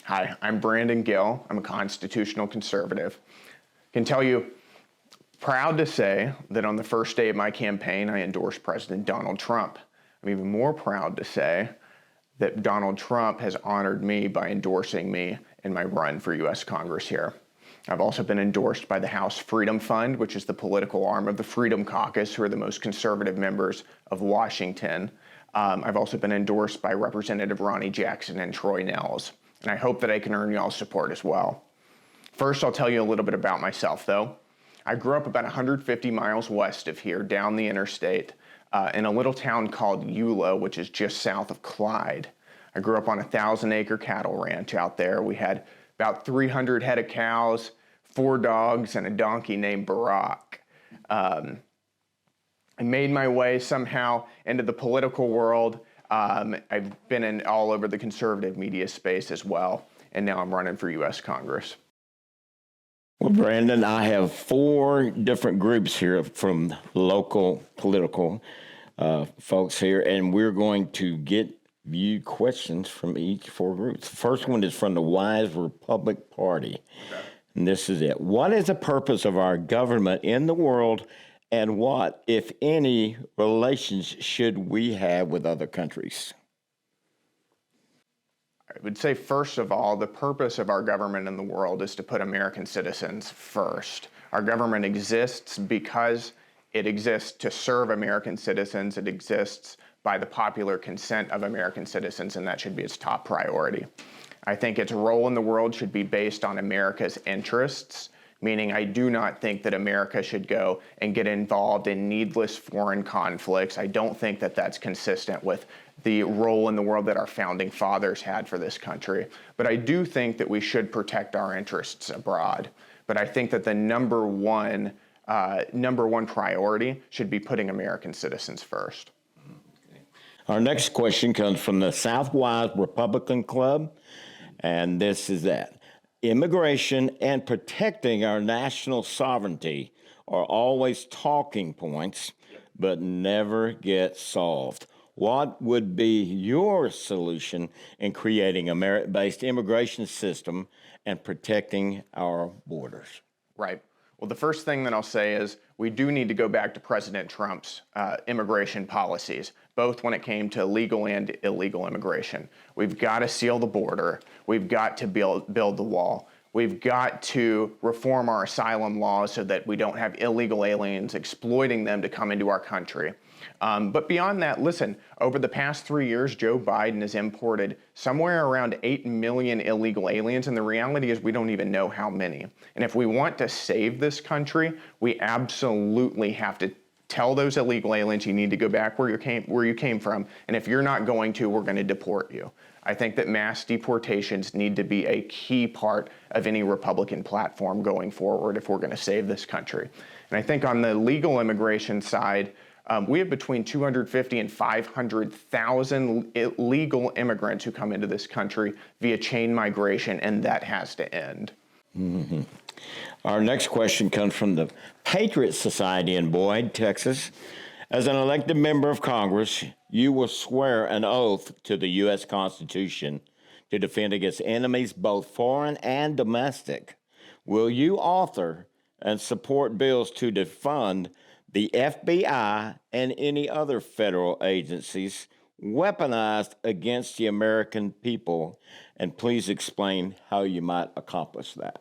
Hi, I'm Brandon Gill. I'm a constitutional conservative. Can tell you, proud to say that on the first day of my campaign, I endorsed President Donald Trump. I'm even more proud to say that Donald Trump has honored me by endorsing me in my run for U.S. Congress here. I've also been endorsed by the House Freedom Fund, which is the political arm of the Freedom Caucus, who are the most conservative members of Washington. I've also been endorsed by Representative Ronnie Jackson and Troy Nehls, and I hope that I can earn y'all's support as well. First, I'll tell you a little bit about myself, though. I grew up about 150 miles west of here, down the interstate, in a little town called Eula, which is just south of Clyde. I grew up on a 1,000-acre cattle ranch out there. We had about 300 head of cows, 4 dogs, and a donkey named Barack. I made my way somehow into the political world. I've been in all over the conservative media space as well, and now I'm running for U.S. Congress. Well, Brandon, I have 4 different groups here from local political folks here, and we're going to get you questions from each 4 groups. The first one is from the Wise Republic Party, and this is it. What is the purpose of our government in the world, and what, if any, relations should we have with other countries? I would say, first of all, the purpose of our government in the world is to put American citizens first. Our government exists because it exists to serve American citizens. It exists by the popular consent of American citizens, and that should be its top priority. I think its role in the world should be based on America's interests, meaning I do not think that America should go and get involved in needless foreign conflicts. I don't think that that's consistent with the role in the world that our founding fathers had for this country. But I do think that we should protect our interests abroad. But I think that the number one priority should be putting American citizens first. Our next question comes from the Southwise Republican Club, and this is that. Immigration and protecting our national sovereignty are always talking points, but never get solved. What would be your solution in creating a merit-based immigration system and protecting our borders? Right. Well, the first thing that I'll say is we do need to go back to President Trump's immigration policies, both when it came to legal and illegal immigration. We've got to seal the border. We've got to build the wall. We've got to reform our asylum laws so that we don't have illegal aliens exploiting them to come into our country. But beyond that, listen, over the past 3 years, Joe Biden has imported somewhere around 8 million illegal aliens, and the reality is we don't even know how many. And if we want to save this country, we absolutely have to tell those illegal aliens you need to go back where you came from, and if you're not going to, we're going to deport you. I think that mass deportations need to be a key part of any Republican platform going forward if we're going to save this country. And I think on the legal immigration side, we have between 250 and 500,000 illegal immigrants who come into this country via chain migration, and that has to end. Mm-hmm. Our next question comes from the Patriot Society in Boyd, Texas. As an elected member of Congress, you will swear an oath to the U.S. Constitution to defend against enemies both foreign and domestic. Will you author and support bills to defund the FBI and any other federal agencies weaponized against the American people? And please explain how you might accomplish that.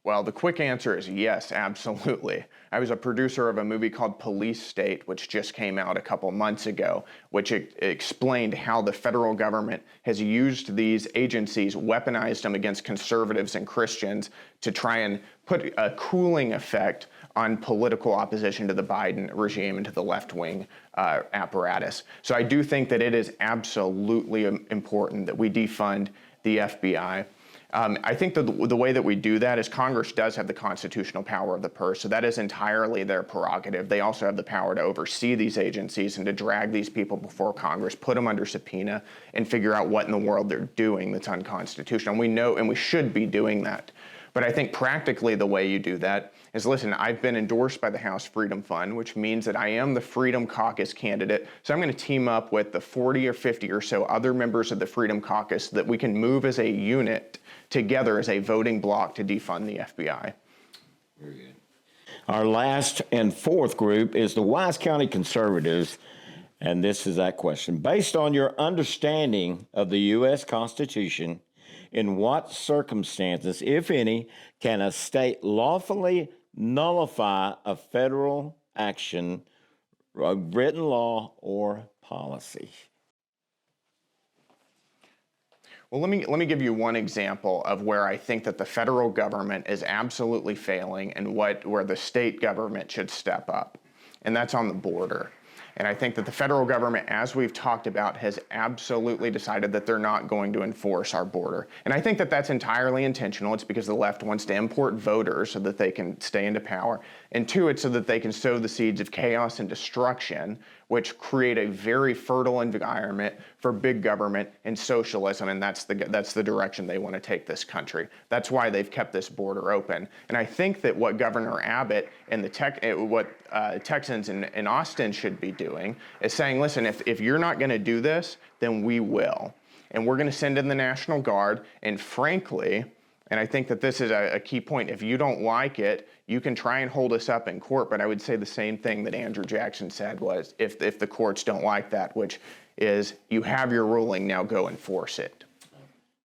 Well, the quick answer is yes, absolutely. I was a producer of a movie called Police State, which just came out a couple months ago, which explained how the federal government has used these agencies, weaponized them against conservatives and Christians to try and put a cooling effect on political opposition to the Biden regime and to the left-wing apparatus. So I do think that it is absolutely important that we defund the FBI. I think the way that we do that is Congress does have the constitutional power of the purse, so that is entirely their prerogative. They also have the power to oversee these agencies and to drag these people before Congress, put them under subpoena, and figure out what in the world they're doing that's unconstitutional. And we know, and we should be doing that. But I think practically the way you do that is, listen, I've been endorsed by the House Freedom Fund, which means that I am the Freedom Caucus candidate. So I'm going to team up with the 40 or 50 or so other members of the Freedom Caucus so that we can move as a unit together as a voting bloc to defund the FBI. Very good. Our last and fourth group is the Wise County Conservatives, and this is that question. Based on your understanding of the U.S. Constitution, in what circumstances, if any, can a state lawfully nullify a federal action, a written law, or policy? Well, let me give you one example of where I think that the federal government is absolutely failing and where the state government should step up, and that's on the border. And I think that the federal government, as we've talked about, has absolutely decided that they're not going to enforce our border. And I think that that's entirely intentional. It's because the left wants to import voters so that they can stay into power. And two, it's so that they can sow the seeds of chaos and destruction, which create a very fertile environment for big government and socialism, and that's the direction they want to take this country. That's why they've kept this border open. And I think that what Governor Abbott and Texans in Austin should be doing is saying, listen, if you're not going to do this, then we will. And we're going to send in the National Guard, and frankly, and I think that this is a key point, if you don't like it, you can try and hold us up in court, but I would say the same thing that Andrew Jackson said was, if the courts don't like that, which is, you have your ruling, now go enforce it.